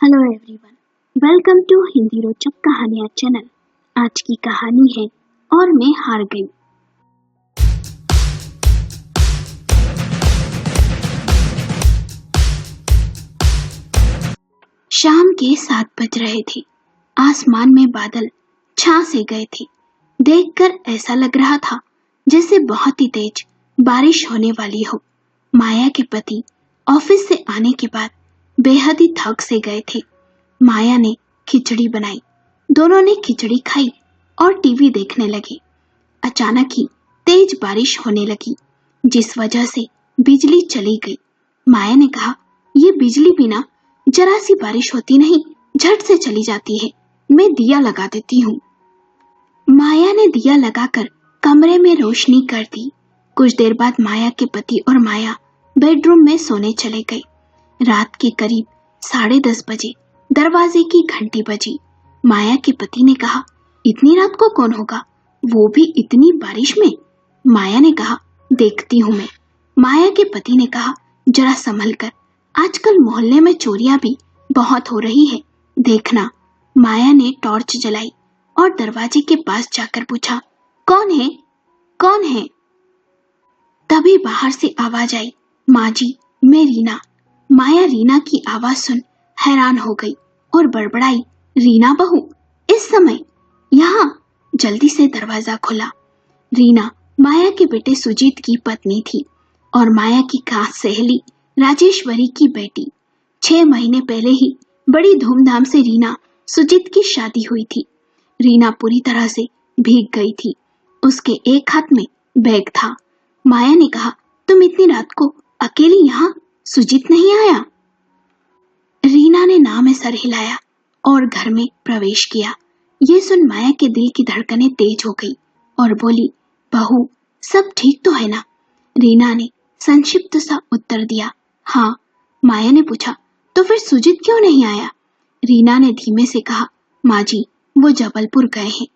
Hello everyone, welcome to Hindi रोचक कहानियाँ channel. आज की कहानी है और मैं हार गई। शाम के 7 बज रहे थे। आसमान में बादल छा से गए थे। देखकर ऐसा लग रहा था जैसे बहुत ही तेज बारिश होने वाली हो। माया के पति ऑफिस से आने के बाद बेहद ही थक से गए थे। माया ने खिचड़ी बनाई। दोनों ने खिचड़ी खाई और टीवी देखने लगे। अचानक ही तेज बारिश होने लगी, जिस वजह से बिजली चली गई। माया ने कहा, ये बिजली बिना जरा सी बारिश होती नहीं, झट से चली जाती है। मैं दिया लगा देती हूँ। माया ने दिया लगाकर कमरे में रोशनी कर दी। कुछ देर बाद माया के पति और माया बेडरूम में सोने चले गए। रात के करीब 10:30 बजे दरवाजे की घंटी बजी। माया के पति ने कहा, इतनी रात को कौन होगा, वो भी इतनी बारिश में। माया ने कहा, देखती हूँ मैं। माया के पति ने कहा, जरा संभल कर, आजकल मोहल्ले में चोरियां भी बहुत हो रही है, देखना। माया ने टॉर्च जलाई और दरवाजे के पास जाकर पूछा, कौन है, कौन है? तभी बाहर से आवाज आई, माँ जी, मैं रीना। माया रीना की आवाज सुन हैरान हो गई और बड़बड़ाई, रीना बहू, इस समय यहाँ? जल्दी से दरवाजा खोला। रीना माया के बेटे सुजीत की पत्नी थी और माया की खास सहेली राजेश्वरी की बेटी। 6 महीने पहले ही बड़ी धूमधाम से रीना सुजीत की शादी हुई थी। रीना पूरी तरह से भीग गई थी। उसके एक हाथ में बैग था। माया ने कहा, तुम इतनी रात को अकेली यहाँ, सुजीत नहीं आया? रीना ने ना में सर हिलाया और घर में प्रवेश किया। ये सुन माया के दिल की धड़कनें तेज हो गई और बोली, बहू, सब ठीक तो है ना? रीना ने संक्षिप्त सा उत्तर दिया, हाँ। माया ने पूछा, तो फिर सुजीत क्यों नहीं आया? रीना ने धीमे से कहा, माँ जी, वो जबलपुर गए हैं।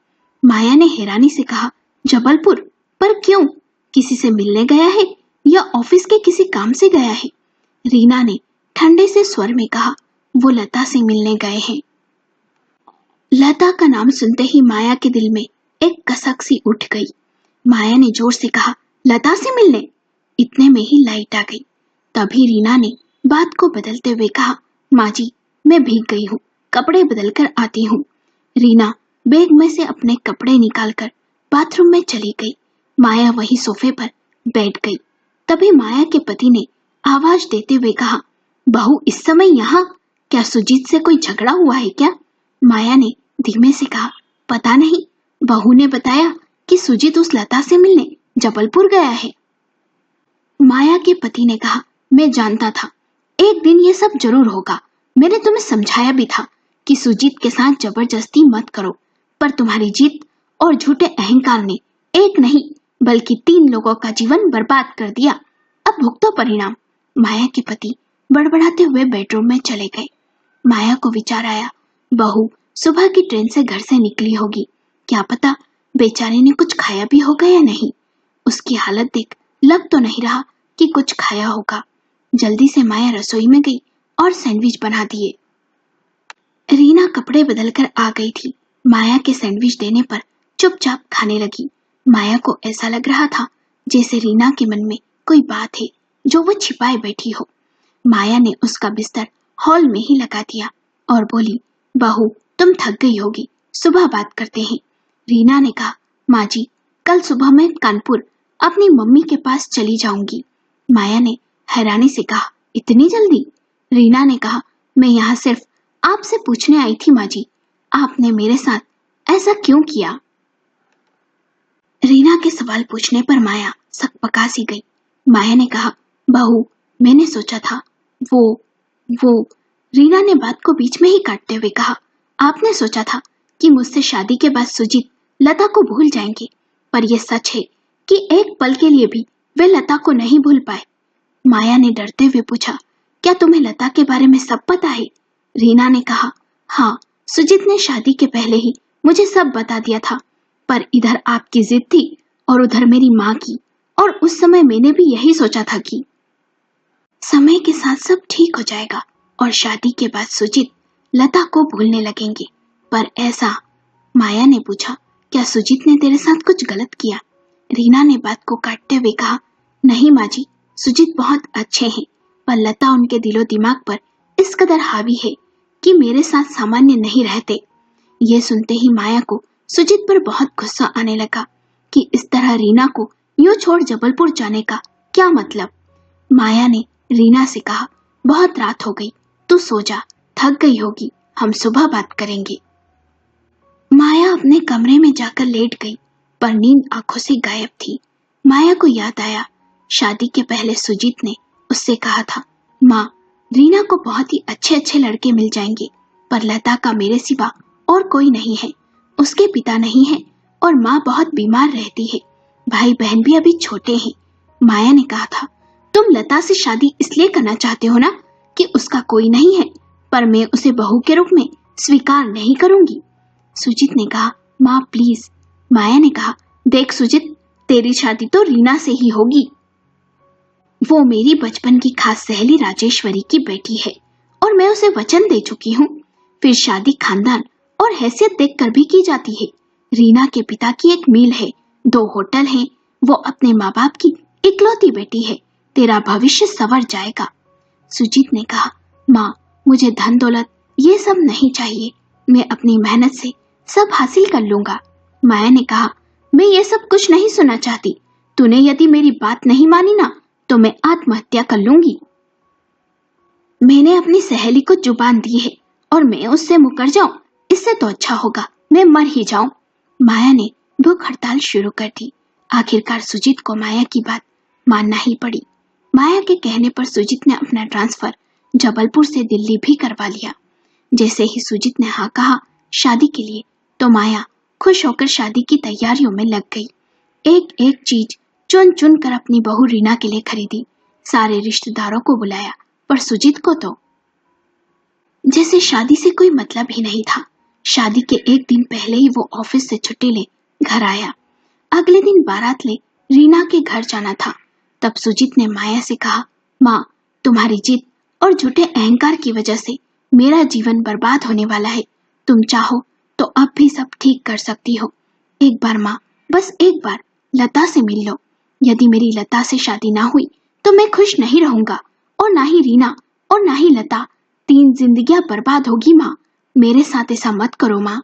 माया ने हैरानी से कहा, जबलपुर? पर क्यों? किसी से मिलने गया है या ऑफिस के किसी काम से गया है? रीना ने ठंडे से स्वर में कहा, वो लता से मिलने गए हैं। लता का नाम सुनते ही माया के दिल में एक कसक सी उठ गई। माया ने जोर से कहा, लता से मिलने? इतने में ही लाइट आ गई। तभी रीना ने बात को बदलते हुए कहा, माँ जी, मैं भीग गई हूँ, कपड़े बदल कर आती हूँ। रीना बैग में से अपने कपड़े निकालकर बाथरूम में चली गई। माया वही सोफे पर बैठ गई। तभी माया के पति ने आवाज देते हुए कहा, बहू, इस समय यहाँ? क्या सुजीत से कोई झगड़ा हुआ है क्या? माया ने धीमे से कहा, पता नहीं, बहू ने बताया कि सुजीत उस लता से मिलने जबलपुर गया है। माया के पति ने कहा, मैं जानता था एक दिन ये सब जरूर होगा। मैंने तुम्हें समझाया भी था कि सुजीत के साथ जबरदस्ती मत करो, पर तुम्हारी जिद और झूठे अहंकार ने एक नहीं बल्कि 3 लोगों का जीवन बर्बाद कर दिया। अब भुगतो परिणाम। माया के पति बड़बड़ाते हुए बेडरूम में चले गए। माया को विचार आया, बहू सुबह की ट्रेन से घर से निकली होगी, क्या पता बेचारे ने कुछ खाया भी होगा या नहीं। उसकी हालत देख लग तो नहीं रहा कि कुछ खाया होगा। जल्दी से माया रसोई में गई और सैंडविच बना दिए। रीना कपड़े बदलकर आ गई थी। माया के सैंडविच देने पर चुपचाप खाने लगी। माया को ऐसा लग रहा था जैसे रीना के मन में कोई बात है जो वो छिपाए बैठी हो। माया ने उसका बिस्तर हॉल में ही लगा दिया और बोली, बहू, तुम थक गई होगी, सुबह बात करते हैं। रीना ने कहा, माँ जी, कल सुबह मैं कानपुर अपनी मम्मी के पास चली जाऊंगी। माया ने हैरानी से कहा, इतनी जल्दी? रीना ने कहा, मैं यहाँ सिर्फ आपसे पूछने आई थी माँ जी, आपने मेरे साथ ऐसा क्यों किया? रीना के सवाल पूछने पर माया सकपका सी गई। माया ने कहा, बहू, मैंने सोचा था वो। रीना ने बात को बीच में ही काटते हुए कहा, आपने सोचा था कि मुझसे शादी के बाद सुजीत लता को भूल जाएंगे, पर यह सच है कि एक पल के लिए भी वे लता को नहीं भूल पाए। माया ने डरते हुए पूछा, क्या तुम्हें लता के बारे में सब पता है? रीना ने कहा, हाँ, सुजीत ने शादी के पहले ही मुझे सब बता दिया था, पर इधर आपकी जिद थी और उधर मेरी माँ की, और उस समय मैंने भी यही सोचा था कि समय के साथ सब ठीक हो जाएगा और शादी के बाद सुजीत लता को भूलने लगेंगे। पर ऐसा? माया ने पूछा, क्या सुजीत ने तेरे साथ कुछ गलत किया? रीना ने बात को काटते हुए कहा, नहीं माँ जी, सुजीत बहुत अच्छे हैं, पर लता उनके दिलो दिमाग पर इस कदर हावी है कि मेरे साथ सामान्य नहीं रहते। ये सुनते ही माया को सुजीत पर बहुत गुस्सा आने लगा कि इस तरह रीना को यूं छोड़ जबलपुर जाने का क्या मतलब। माया ने रीना से कहा, बहुत रात हो गई, तू सो जा, थक गई होगी, हम सुबह बात करेंगे। माया अपने कमरे में जाकर लेट गई, पर नींद आंखों से गायब थी। माया को याद आया, शादी के पहले सुजीत ने उससे कहा था, माँ, रीना को बहुत ही अच्छे अच्छे लड़के मिल जाएंगे, पर लता का मेरे सिवा और कोई नहीं है। उसके पिता नहीं है और माँ बहुत बीमार रहती है, भाई बहन भी अभी छोटे हैं। माया ने कहा था, तुम लता से शादी इसलिए करना चाहते हो ना कि उसका कोई नहीं है, पर मैं उसे बहू के रूप में स्वीकार नहीं करूंगी। सुजीत ने कहा, माँ प्लीज। माया ने कहा, देख सुजीत, तेरी शादी तो रीना से ही होगी। वो मेरी बचपन की खास सहेली राजेश्वरी की बेटी है और मैं उसे वचन दे चुकी हूँ। फिर शादी खानदान और हैसियत देखकर भी की जाती है। रीना के पिता की एक मिल है, 2 होटल हैं, वो अपने माँ बाप की इकलौती बेटी है, तेरा भविष्य संवर जाएगा। सुजीत ने कहा, माँ, मुझे धन दौलत ये सब नहीं चाहिए, मैं अपनी मेहनत से सब हासिल कर लूंगा। माया ने कहा, मैं ये सब कुछ नहीं सुनना चाहती, तूने यदि मेरी बात नहीं मानी ना तो मैं आत्महत्या कर लूंगी। मैंने अपनी सहेली को जुबान दी है और मैं उससे मुकर जाऊं, इससे तो अच्छा होगा मैं मर ही जाऊं। माया ने भूख हड़ताल शुरू कर दी। आखिरकार सुजीत को माया की बात मानना ही पड़ी। माया के कहने पर सुजीत ने अपना ट्रांसफर जबलपुर से दिल्ली भी करवा लिया। जैसे ही सुजीत ने हाँ कहा शादी के लिए, तो माया खुश होकर शादी की तैयारियों में लग गई। एक एक चीज चुन चुन कर अपनी बहू रीना के लिए खरीदी। सारे रिश्तेदारों को बुलाया, पर सुजीत को तो जैसे शादी से कोई मतलब ही नहीं था। शादी के एक दिन पहले ही वो ऑफिस से छुट्टी ले घर आया। अगले दिन बारात ले रीना के घर जाना था। तब सुजीत ने माया से कहा, माँ, तुम्हारी जिद और झूठे अहंकार की वजह से मेरा जीवन बर्बाद होने वाला है। तुम चाहो तो अब भी सब ठीक कर सकती हो। एक बार माँ, बस एक बार लता से मिल लो। यदि मेरी लता से शादी ना हुई तो मैं खुश नहीं रहूंगा, और ना ही रीना और ना ही लता। 3 जिंदगियां बर्बाद होगी माँ, मेरे साथ ऐसा मत करो माँ।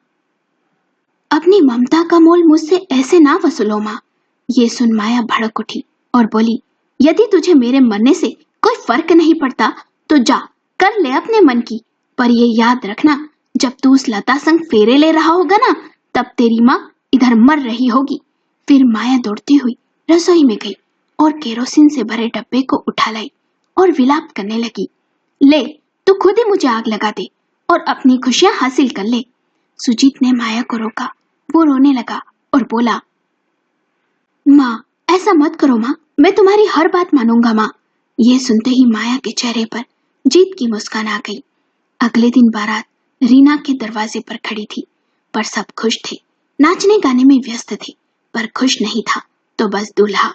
अपनी ममता का मोल मुझसे ऐसे ना वसूलो माँ। ये सुन माया भड़क उठी और बोली, यदि तुझे मेरे मरने से कोई फर्क नहीं पड़ता तो जा कर ले अपने मन की, पर ये याद रखना, जब तू उस लता संग फेरे ले रहा होगा ना, तब तेरी माँ इधर मर रही होगी। फिर माया दौड़ती हुई रसोई में गई और केरोसिन से भरे डब्बे को उठा लाई और विलाप करने लगी, ले तू खुद ही मुझे आग लगा दे और अपनी खुशियां हासिल कर ले। सुजीत ने माया को रोका। वो रोने लगा और बोला, माँ, ऐसा मत करो माँ, मैं तुम्हारी हर बात मानूंगा माँ। ये सुनते ही माया के चेहरे पर जीत की मुस्कान आ गई। अगले दिन बारात रीना के दरवाजे पर खड़ी थी, पर सब खुश थे, नाचने गाने में व्यस्त थे, पर खुश नहीं था तो बस दूल्हा।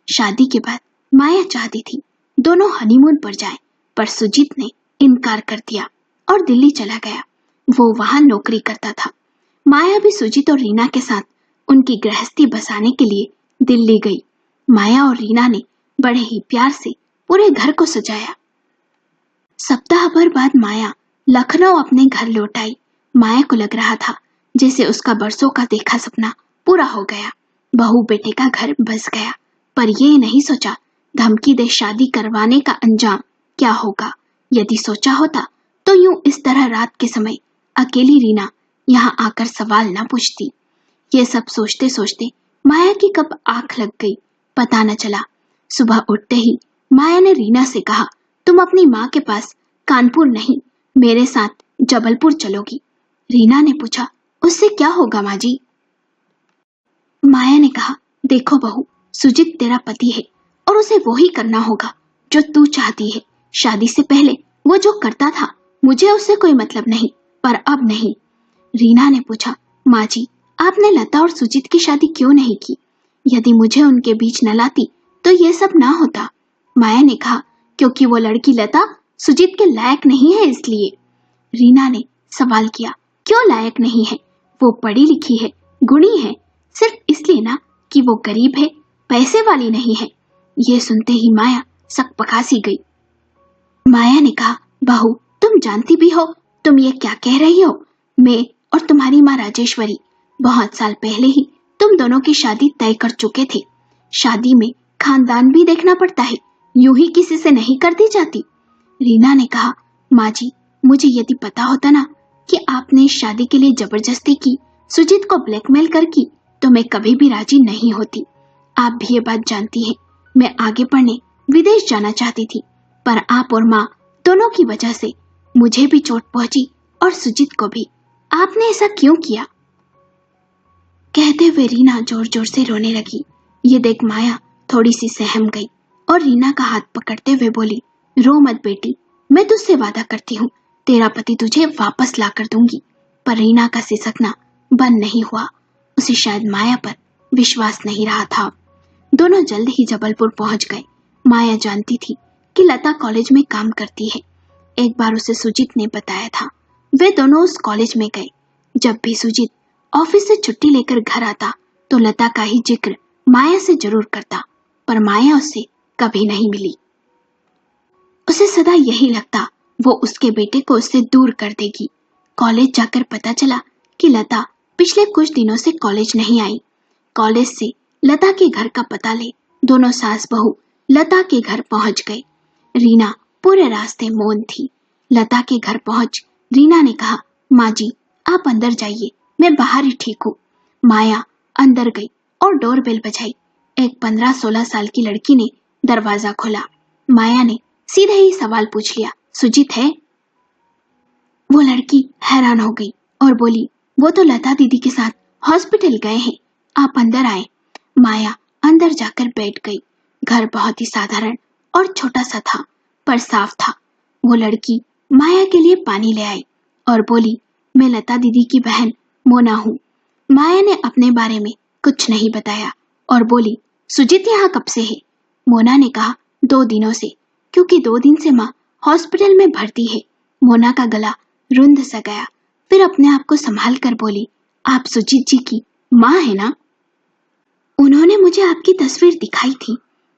शादी के बाद माया चाहती थी दोनों हनीमून पर जाएं, पर सुजीत ने इनकार कर दिया और दिल्ली चला गया। वो वहां नौकरी करता था। माया भी सुजीत और रीना के साथ उनकी गृहस्थी बसाने के लिए दिल्ली गई। माया और रीना ने बड़े ही प्यार से पूरे घर को सजाया। सप्ताह भर बाद माया लखनऊ अपने घर लौट आई। माया को लग रहा था जैसे उसका बरसों का देखा सपना पूरा हो गया। बहू बेटे का घर बस गया, पर ये नहीं सोचा धमकी दे शादी करवाने का अंजाम क्या होगा। यदि सोचा होता तो यूं इस तरह रात के समय अकेली रीना यहाँ आकर सवाल न पूछती। ये सब सोचते सोचते माया की कब आंख लग गई पता न चला। सुबह उठते ही माया ने रीना से कहा, तुम अपनी माँ के पास कानपुर नहीं, मेरे साथ जबलपुर चलोगी। रीना ने पूछा, उससे क्या होगा माँ जी? माया ने कहा, देखो बहू, सुजीत तेरा पति है और उसे वो ही करना होगा जो तू चाहती है। शादी से पहले वो जो करता था मुझे उससे कोई मतलब नहीं, पर अब नहीं। रीना ने पूछा, माँ जी, आपने लता और सुजीत की शादी क्यों नहीं की? यदि मुझे उनके बीच न लाती तो ये सब ना होता। माया ने कहा, क्योंकि वो लड़की लता सुजीत के लायक नहीं है इसलिए। रीना ने सवाल किया। क्यों लायक नहीं है? वो पढ़ी लिखी है, गुणी है, सिर्फ इसलिए ना कि वो गरीब है, पैसे वाली नहीं है। ये सुनते ही माया सकपका-सी गई। माया ने कहा, बहू तुम जानती भी हो तुम ये क्या कह रही हो? मैं और तुम्हारी माँ राजेश्वरी बहुत साल पहले ही तुम दोनों की शादी तय कर चुके थे। शादी में खानदान भी देखना पड़ता है, यूं ही किसी से नहीं कर दी जाती। रीना ने कहा, माँ जी मुझे यदि पता होता ना कि आपने शादी के लिए जबरदस्ती की, सुजीत को ब्लैकमेल कर की, तो मैं कभी भी राजी नहीं होती। आप भी ये बात जानती हैं, मैं आगे पढ़ने विदेश जाना चाहती थी, पर आप और माँ दोनों की वजह से मुझे भी चोट पहुंची और सुजीत को भी। आपने ऐसा क्यों किया? कहते हुए रीना जोर जोर से रोने लगी। ये देख माया थोड़ी सी सहम गई और रीना का हाथ पकड़ते हुए बोली, रो मत बेटी, मैं तुझसे वादा करती हूँ तेरा पति तुझे वापस ला कर दूंगी। पर रीना का सिसकना बंद नहीं हुआ। उसे शायद माया पर विश्वास नहीं रहा था। दोनों जल्द ही जबलपुर पहुंच गए। माया जानती थी कि लता कॉलेज में काम करती है। एक बार उसे सुजीत ने बताया था। वे दोनों उस कॉलेज में गए। जब भी सुजीत ऑफिस से छुट्टी लेकर घर आता तो लता का ही जिक्र माया से जरूर करता, पर माया उससे कभी नहीं मिली। उसे सदा यही लगता वो उसके बेटे को उससे दूर कर देगी। कॉलेज जाकर पता चला कि लता पिछले कुछ दिनों से कॉलेज नहीं आई। कॉलेज से लता के घर का पता ले दोनों सास बहू लता के घर पहुंच गए। रीना पूरे रास्ते मौन थी। लता के घर पहुंच रीना ने कहा, माँ जी आप अंदर जाइए, मैं बाहर ही ठीक हूँ। माया अंदर गई और डोरबेल बजाई। एक 15-16 साल की लड़की ने दरवाजा खोला। माया ने सीधे ही सवाल पूछ लिया, सुजीत है? वो लड़की हैरान हो गई और बोली, वो तो लता दीदी के साथ हॉस्पिटल गए हैं, आप अंदर आए। माया अंदर जाकर बैठ गई। घर बहुत ही साधारण और छोटा सा था, पर साफ था। वो लड़की माया के लिए पानी ले आई और बोली, मैं लता दीदी की बहन मोना हूँ। माया ने अपने बारे में कुछ नहीं बताया और बोली, सुजीत यहाँ कब से है? मोना ने कहा, 2 दिनों से, क्योंकि 2 दिन से माँ हॉस्पिटल में भर्ती है। मोना का गला रुंध सा गया, फिर अपने आप को संभाल कर बोली, आप सुजीत जी की माँ है ना? उन्होंने मुझे आपकी तस्वीर दिखाई थी।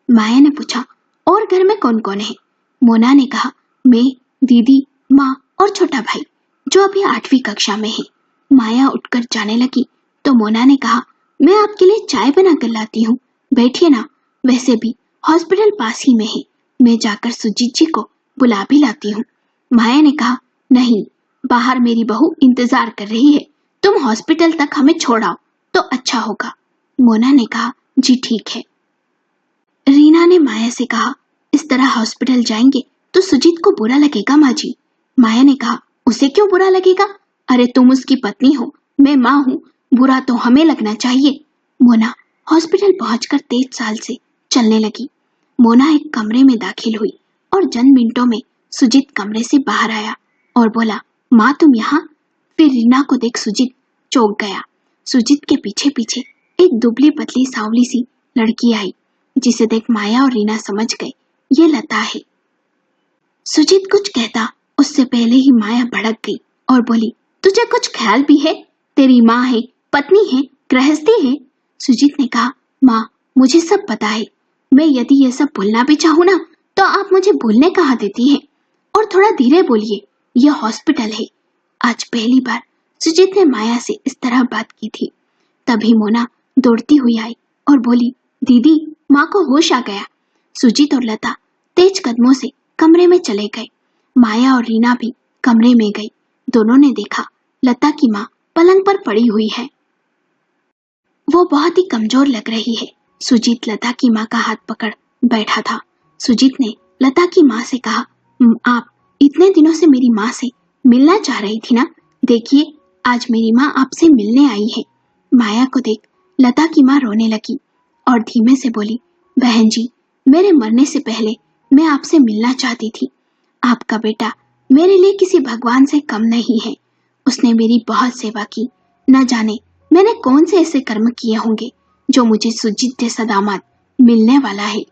माया ने पूछा, और घर में कौन कौन है? मोना ने कहा, मैं, दीदी, माँ और छोटा भाई जो अभी 8वीं कक्षा में है। माया उठकर जाने लगी तो मोना ने कहा, मैं आपके लिए चाय बना कर लाती हूँ, बैठिए ना, वैसे भी हॉस्पिटल पास ही में है, मैं जाकर सुजीत जी को बुला भी लाती हूँ। माया ने कहा, नहीं, बाहर मेरी बहू इंतजार कर रही है, तुम हॉस्पिटल तक हमें छोड़ाओ तो अच्छा होगा। मोना ने कहा, जी ठीक है। रीना ने माया से कहा, इस तरह हॉस्पिटल जाएंगे तो सुजीत को बुरा लगेगा माँ जी। माया ने कहा, उसे क्यों बुरा लगेगा? अरे तुम उसकी पत्नी हो, मैं माँ हूँ, बुरा तो हमें लगना चाहिए। मोना हॉस्पिटल पहुंचकर तेज चाल से चलने लगी। मोना एक कमरे में दाखिल हुई और चंद मिनटों में सुजीत कमरे से बाहर आया और बोला, माँ तुम यहाँ? फिर रीना को देख सुजीत चौंक गया। सुजीत के पीछे पीछे एक दुबली पतली सांवली सी लड़की आई, जिसे देख माया और रीना समझ गए ये लता है। सुजीत कुछ कहता उससे पहले ही माया भड़क गई और बोली, तुझे कुछ ख्याल भी है? तेरी माँ है, पत्नी है, गृहस्थी है। सुजीत ने कहा, माँ मुझे सब पता है, मैं यदि ये सब भूलना भी चाहूँ ना तो आप मुझे भूलने कहाँ देती हैं? और थोड़ा धीरे बोलिए, यह हॉस्पिटल है। आज पहली बार सुजीत ने माया से इस तरह बात की थी। तभी मोना दौड़ती हुई आई और बोली, दीदी माँ को होश आ गया। सुजीत और लता तेज कदमों से कमरे में चले गए। माया और रीना भी कमरे में गई। दोनों ने देखा लता की माँ पलंग पर पड़ी हुई है। वो बहुत ही कमजोर लग रही है। सुजीत लता की माँ का हाथ पकड़ बैठा था। सुजीत ने लता की माँ से कहा, आप इतने दिनों से मेरी माँ से मिलना चाह रही थी ना, देखिए आज मेरी माँ आपसे मिलने आई है। माया को देख लता की माँ रोने लगी और धीमे से बोली, बहन जी मेरे मरने से पहले मैं आपसे मिलना चाहती थी। आपका बेटा मेरे लिए किसी भगवान से कम नहीं है। उसने मेरी बहुत सेवा की। न जाने मैंने कौन से ऐसे कर्म किए होंगे जो मुझे सुजीत जैसा दामाद मिलने वाला है।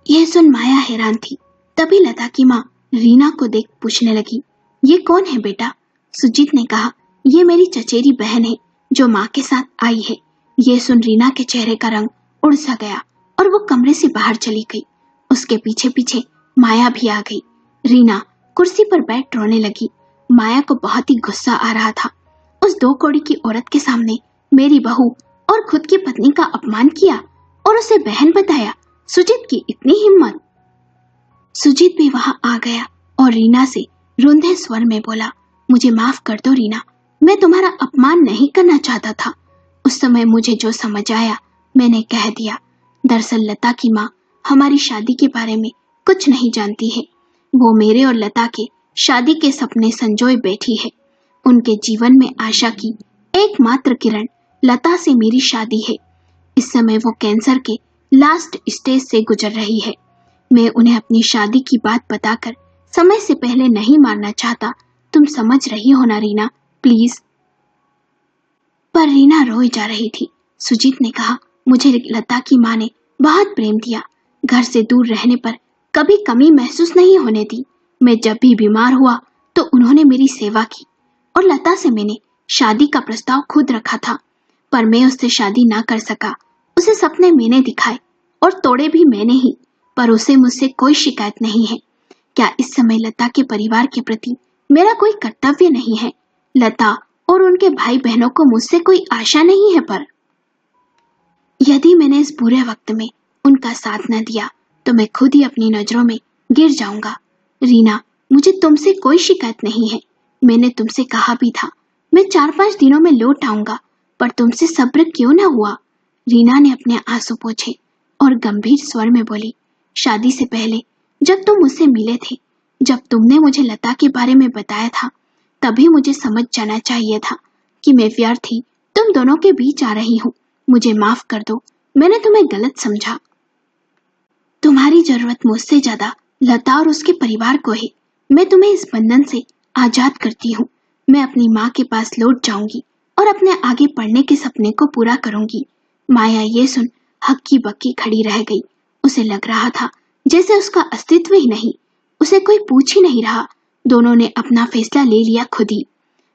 यह सुन माया हैरान थी। तभी लता की माँ रीना को देख पूछने लगी, ये कौन है बेटा? सुजीत ने कहा, ये मेरी चचेरी बहन है जो माँ के साथ आई है। ये सुन रीना के चेहरे का रंग उड़ सा गया और वो कमरे से बाहर चली गई। उसके पीछे पीछे माया भी आ गई। रीना कुर्सी पर बैठ रोने लगी। माया को बहुत ही गुस्सा आ रहा था। उस 2 कौड़ी की औरत के सामने मेरी बहू और खुद की पत्नी का अपमान किया और उसे बहन बताया। सुजीत की इतनी हिम्मत। सुजीत भी वहां आ गया और रीना से रुंधे स्वर में बोला, मुझे माफ कर दो रीना, मैं तुम्हारा अपमान नहीं करना चाहता था। उस समय मुझे जो समझ आया मैंने कह दिया। दरअसल लता की माँ हमारी शादी के बारे में कुछ नहीं जानती है। वो मेरे और लता के शादी के सपने संजोए बैठी है। उनके जीवन में आशा की एकमात्र किरण लता से मेरी शादी है। इस समय वो कैंसर के लास्ट स्टेज से गुजर रही है। मैं उन्हें अपनी शादी की बात बताकर समय से पहले नहीं मारना चाहता। तुम समझ रही हो ना रीना, प्लीज। पर रीना रोई जा रही थी। सुजीत ने कहा, मुझे लता की माँ ने बहुत प्रेम दिया। घर से दूर रहने पर कभी कमी महसूस नहीं होने दी। मैं जब भी बीमार हुआ तो उन्होंने मेरी सेवा की और लता से मैंने शादी का प्रस्ताव खुद रखा था, पर मैं उससे शादी ना कर सका। उसे सपने मैंने दिखाए और तोड़े भी मैंने ही, पर उसे मुझसे कोई शिकायत नहीं है। क्या इस समय लता के परिवार के प्रति मेरा कोई कर्तव्य नहीं है? लता और उनके भाई बहनों को मुझसे कोई आशा नहीं है, पर यदि मैंने इस बुरे वक्त में उनका साथ न दिया तो मैं खुद ही अपनी नजरों में गिर जाऊंगा। रीना, मुझे तुमसे कोई शिकायत नहीं है। मैंने तुमसे कहा भी था मैं 4-5 दिनों में लौट आऊंगा, पर तुमसे सब्र क्यों न हुआ? रीना ने अपने आंसू पोंछे और गंभीर स्वर में बोली, शादी से पहले जब तुम मुझसे मिले थे, जब तुमने मुझे लता के बारे में बताया था, तभी मुझे समझ जाना चाहिए था कि मैं व्यर्थ ही तुम दोनों के बीच आ रही हूँ। मुझे माफ कर दो, मैंने तुम्हें गलत समझा। तुम्हारी जरूरत मुझसे ज्यादा लता और उसके परिवार को है। मैं तुम्हें इस बंधन से आजाद करती हूँ। मैं अपनी माँ के पास लौट जाऊंगी और अपने आगे पढ़ने के सपने को पूरा करूंगी। माया ये सुन हक्की बक्की खड़ी रह गई। उसे लग रहा था जैसे उसका अस्तित्व ही नहीं, उसे कोई पूछ ही नहीं रहा। दोनों ने अपना फैसला ले लिया खुद ही।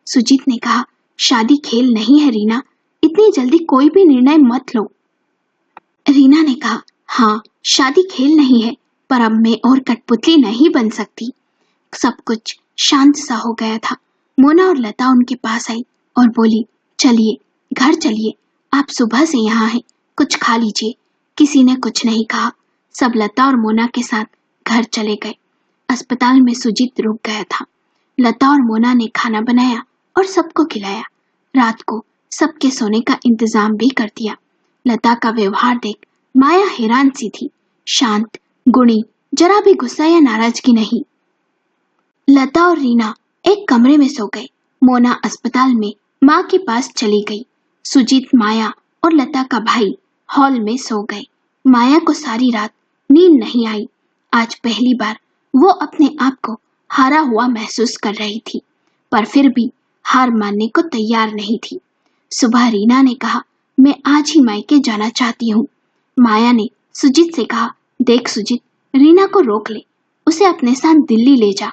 सुजीत ने कहा, शादी खेल नहीं है रीना, इतनी जल्दी कोई भी निर्णय मत लो। रीना ने कहा, हाँ शादी खेल नहीं है, पर अब मैं और कठपुतली नहीं बन सकती। सब कुछ शांत सा हो गया था। मोना और लता उनके पास आई और बोली, चलिए घर चलिए, आप सुबह से यहाँ हैं, कुछ खा लीजिए। किसी ने कुछ नहीं कहा। सब लता और मोना के साथ घर चले गए। अस्पताल में सुजीत रुक गया था। लता और मोना ने खाना बनाया और सबको खिलाया। रात को सबके सोने का इंतजाम भी कर दिया। लता का व्यवहार देख माया हैरान सी थी। शांत, गुणी, जरा भी गुस्सा या नाराजगी नहीं। लता और रीना एक कमरे में सो गए। मोना अस्पताल में माँ के पास चली गई। सुजीत, माया और लता का भाई हॉल में सो गए। माया को सारी रात नींद नहीं आई। आज पहली बार वो अपने आप को हारा हुआ महसूस कर रही थी, पर फिर भी हार मानने को तैयार नहीं थी। सुबह रीना ने कहा, मैं आज ही मायके जाना चाहती हूँ। माया ने सुजीत से कहा, देख सुजीत, रीना को रोक ले, उसे अपने साथ दिल्ली ले जा।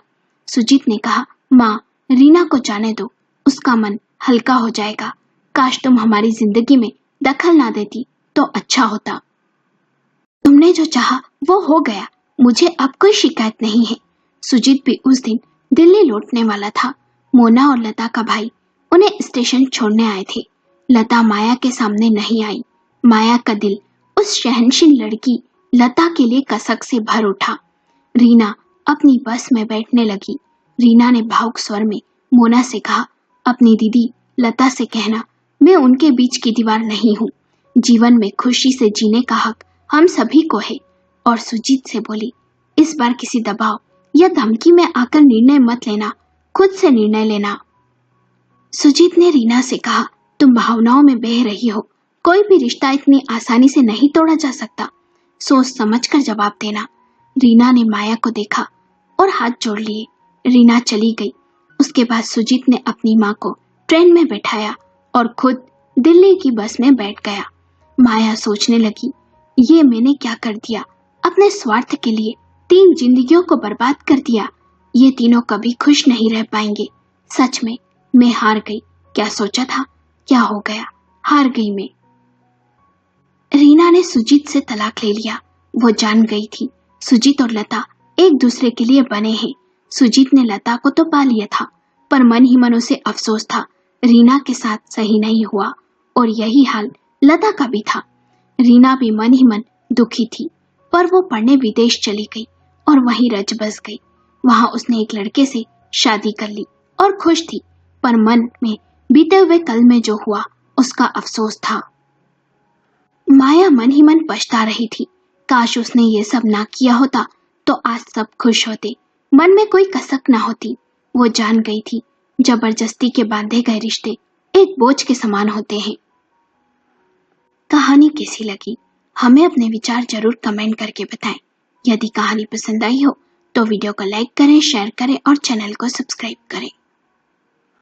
सुजीत ने कहा, माँ, रीना को जाने दो, उसका मन हल्का हो जाएगा। काश तुम हमारी जिंदगी में दखल ना देती तो अच्छा होता। तुमने जो चाहा वो हो गया, मुझे अब कोई शिकायत नहीं है। सुजीत भी उस दिन दिल्ली लौटने वाला था। मोना और लता का भाई उन्हें स्टेशन छोड़ने आए थे। लता माया के सामने नहीं आई। माया का दिल उस सहनशील लड़की लता के लिए कसक से भर उठा। रीना अपनी बस में बैठने लगी। रीना ने भावुक स्वर में मोना से कहा, अपनी दीदी लता से कहना मैं उनके बीच की दीवार नहीं हूँ। जीवन में खुशी से जीने का हक हम सभी को है। और सुजीत से बोली, इस बार किसी दबाव या धमकी में आकर निर्णय मत लेना, खुद से निर्णय लेना। सुजीत ने रीना से कहा, तुम भावनाओं में बह रही हो, कोई भी रिश्ता इतनी आसानी से नहीं तोड़ा जा सकता, सोच समझ कर जवाब देना। रीना ने माया को देखा और हाथ जोड़ लिए। रीना चली गई। उसके बाद सुजीत ने अपनी माँ को ट्रेन में बैठाया और खुद दिल्ली की बस में बैठ गया। माया सोचने लगी, ये मैंने क्या कर दिया? अपने स्वार्थ के लिए 3 जिंदगियों को बर्बाद कर दिया। ये तीनों कभी खुश नहीं रह पाएंगे। सच में मैं हार गई। क्या सोचा था, क्या हो गया, हार गई मैं। रीना ने सुजीत से तलाक ले लिया। वो जान गई थी सुजीत और लता एक दूसरे के लिए बने हैं। सुजीत ने लता को तो पा लिया था, पर मन ही मन उसे अफसोस था रीना के साथ सही नहीं हुआ, और यही हाल लता का भी था। रीना भी मन ही मन दुखी थी, पर वो पढ़ने विदेश चली गई और वहीं रच बस गई। वहां उसने एक लड़के से शादी कर ली और खुश थी, पर मन में बीते हुए कल में जो हुआ उसका अफसोस था। माया मन ही मन पछता रही थी। काश उसने ये सब ना किया होता तो आज सब खुश होते, मन में कोई कसक ना होती। वो जान गई थी जबरदस्ती के बांधे गए रिश्ते एक बोझ के समान होते हैं। कहानी कैसी लगी हमें अपने विचार जरूर कमेंट करके बताएं। यदि कहानी पसंद आई हो तो वीडियो को लाइक करें, शेयर करें और चैनल को सब्सक्राइब करें।